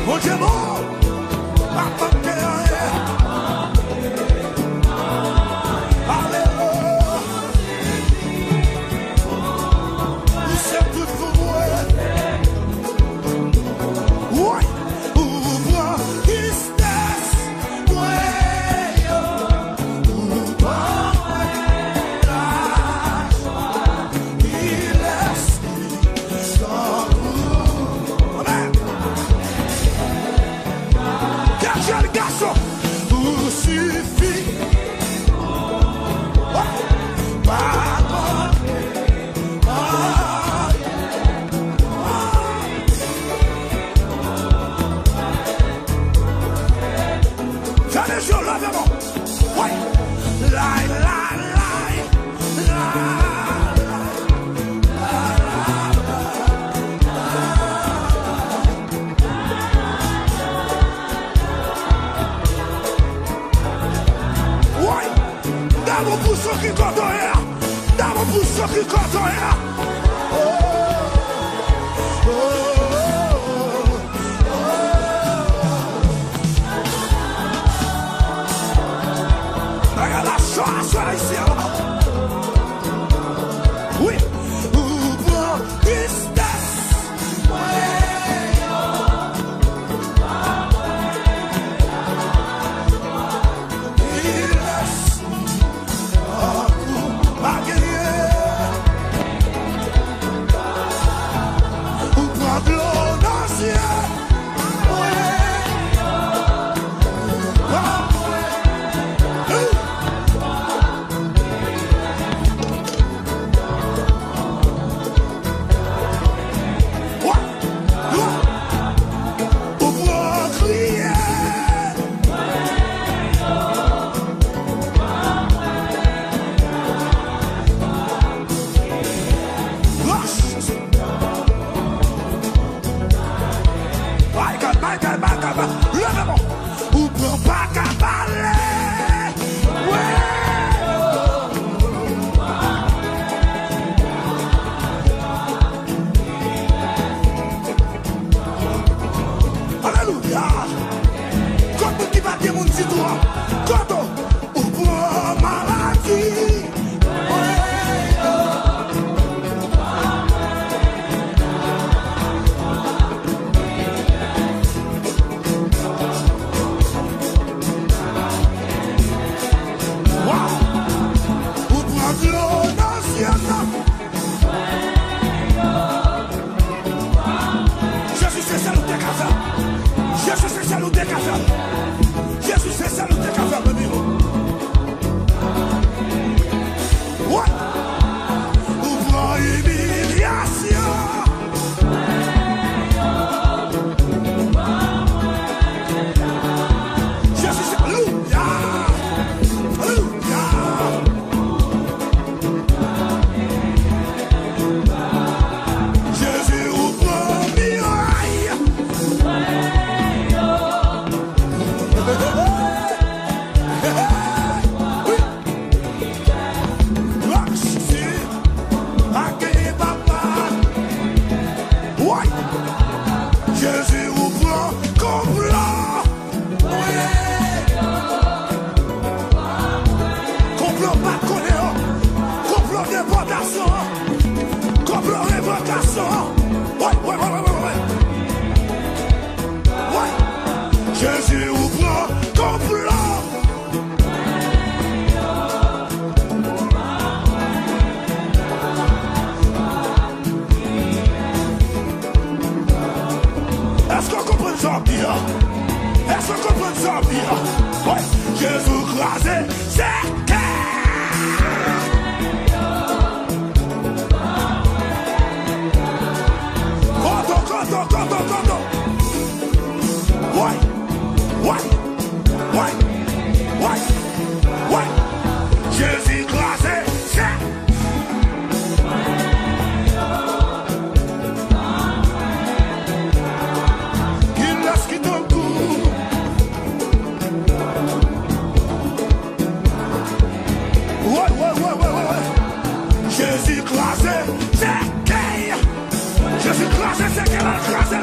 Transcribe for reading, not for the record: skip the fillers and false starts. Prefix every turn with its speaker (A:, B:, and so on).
A: Mon Dieu bon, papa que alléluia. Il sait tout pour moi. Oui, ouvre tristesse, ouais, ouvre la joie, il laisse sans vous. Amen. Quel garçon, tout suffit. Pardon. J'allais sur le devant. Oui. Lie, lie, lie. Oui. D'abord pour ceux qui comptent rien. D'abord pour ceux qui comptent rien. Regarde la chance ici. Oui. Ouvre tristesse. Il laisse ma guerrière. Ouvre l'eau dans le ciel. Levez-moi, ou prends pas qu'à parler. Ouais. Alléluia. Quand qui va dire mon petit droit, quand on prend maladie. Jésus c'est ça nous décafé. Jésus c'est ça nous décafé. Jésus c'est ça nous décafé, bébé. Ouais. Ouvre humiliation. Jésus c'est alléluia. Alléluia. Jésus ouvre miraille. Oui. Merci. Accueillez papa. Oui. Jésus ouvre complot. Complot pas de connaître. Complot d'évocation. Complot d'évocation. Ouais. Ouais. Jésus ouvre complot. Est-ce qu'on comprend ça bien? Est-ce qu'on comprend ça bien? Ouais. Jésus crasé, c'est Conto. Ouais. Jésus crasé, c'est qu'il laisse qui t'en court. Ouais. Jésus crasé, c'est qu'elle. Jésus crasé, c'est qu'elle a crasé.